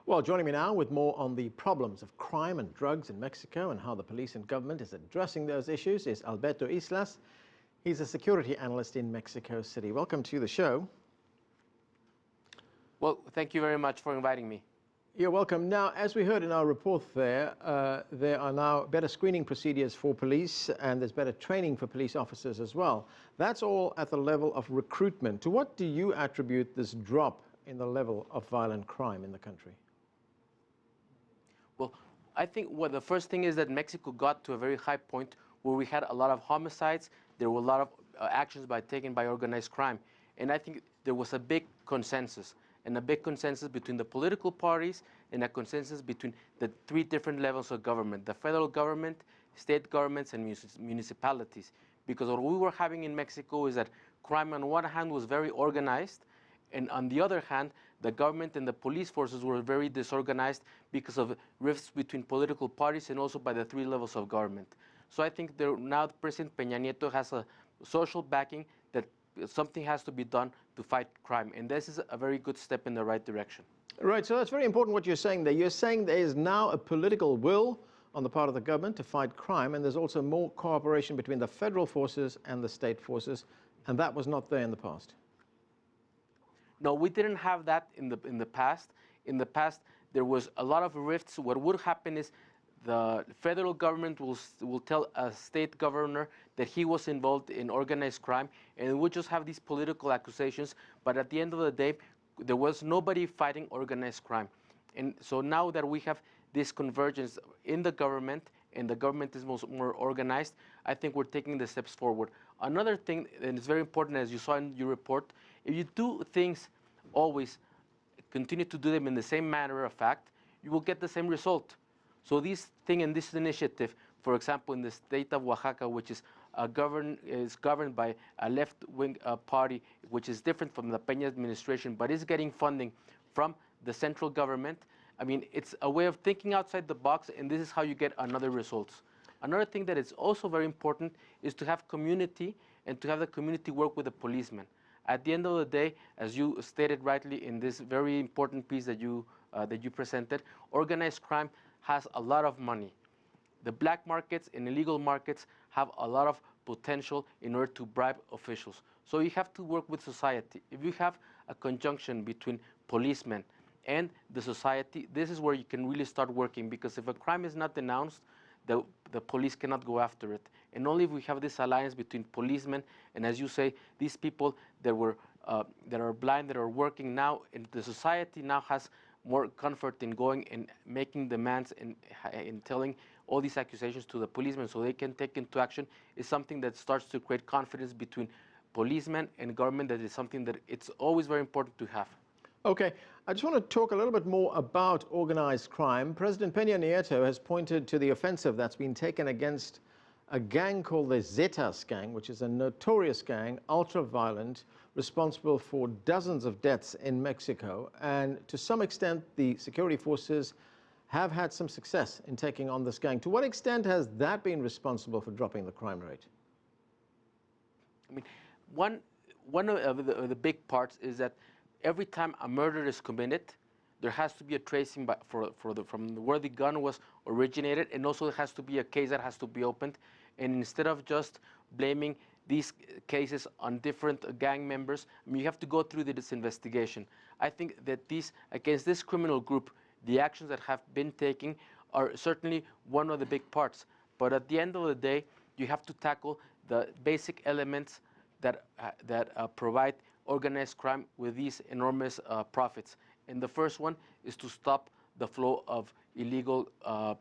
Well, joining me now with more on the problems of crime and drugs in Mexico and how the police and government is addressing those issues is Alberto Islas. He's a security analyst in Mexico City. Welcome to the show. Well, thank you very much for inviting me. You're welcome. Now, as we heard in our report there are now better screening procedures for police and there's better training for police officers as well. That's all at the level of recruitment. To what do you attribute this drop in the level of violent crime in the country? Well, I think the first thing is that Mexico got to a very high point where we had a lot of homicides. There were a lot of actions taken by organized crime. And I think there was a big consensus, and a big consensus between the political parties and a consensus between the three different levels of government, the federal government, state governments, and municipalities. Because what we were having in Mexico is that crime on one hand was very organized, and on the other hand, the government and the police forces were very disorganized because of rifts between political parties and also by the three levels of government. So I think now President Peña Nieto has a social backing that something has to be done to fight crime. And this is a very good step in the right direction. Right, so that's very important what you're saying there. You're saying there is now a political will on the part of the government to fight crime, and there's also more cooperation between the federal forces and the state forces, and that was not there in the past. No, we didn't have that in the past. In the past, there was a lot of rifts. What would happen is the federal government will tell a state governor that he was involved in organized crime, and we just have these political accusations. But at the end of the day, there was nobody fighting organized crime. And so now that we have this convergence in the government, and the government is more organized, I think we're taking the steps forward. Another thing, and it's very important, as you saw in your report, if you do things always, continue to do them in the same matter of fact, you will get the same result. So this thing and this initiative, for example, in the state of Oaxaca, which is governed by a left-wing party, which is different from the Peña administration, but is getting funding from the central government. I mean, it's a way of thinking outside the box, and this is how you get another results. Another thing that is also very important is to have community and to have the community work with the policemen. At the end of the day, as you stated rightly in this very important piece that you presented, organized crime has a lot of money. The black markets and illegal markets have a lot of potential in order to bribe officials. So you have to work with society. If you have a conjunction between policemen and the society, this is where you can really start working, because if a crime is not denounced, the police cannot go after it. And only if we have this alliance between policemen and, as you say, these people that are blind, that are working now, and the society now has more comfort in going and making demands and in telling all these accusations to the policemen so they can take into action, is something that starts to create confidence between policemen and government. That is something that it's always very important to have. Okay, I just want to talk a little bit more about organized crime. President Peña Nieto has pointed to the offensive that's been taken against a gang called the Zetas gang, which is a notorious gang, ultra-violent, responsible for dozens of deaths in Mexico. And to some extent, the security forces have had some success in taking on this gang. To what extent has that been responsible for dropping the crime rate? I mean, one of the big parts is that every time a murder is committed, there has to be a tracing from where the gun was originated, and also there has to be a case that has to be opened. And instead of just blaming these cases on different gang members, I mean, you have to go through this investigation. I think that against this criminal group, the actions that have been taken are certainly one of the big parts. But at the end of the day, you have to tackle the basic elements that provide organized crime with these enormous profits. And the first one is to stop the flow of illegal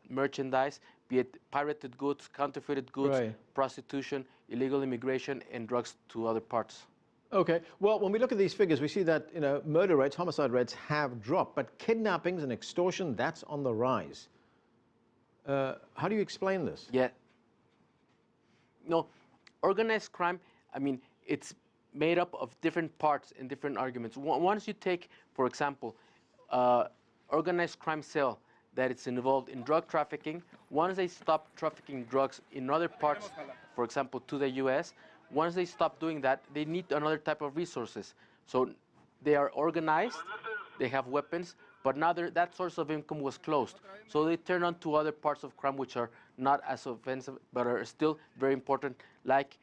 merchandise, be it pirated goods, counterfeited goods, right, prostitution, illegal immigration, and drugs to other parts. Okay. Well, when we look at these figures, we see that murder rates, homicide rates have dropped, but kidnappings and extortion, that's on the rise. How do you explain this? Yeah. No, organized crime, I mean, it's made up of different parts and different arguments. Once you take, for example, organized crime cell that it's involved in drug trafficking, once they stop trafficking drugs in other parts, for example, to the US, once they stop doing that, they need another type of resources. So they are organized, they have weapons, But now that source of income was closed. So they turn on to other parts of crime which are not as offensive, but are still very important, like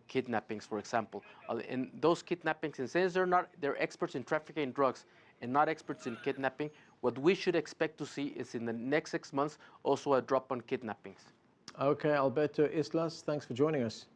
kidnappings, for example. And those kidnappings, and since they're experts in trafficking drugs and not experts in kidnapping, what we should expect to see is in the next 6 months also a drop on kidnappings. Okay, Alberto Islas, thanks for joining us.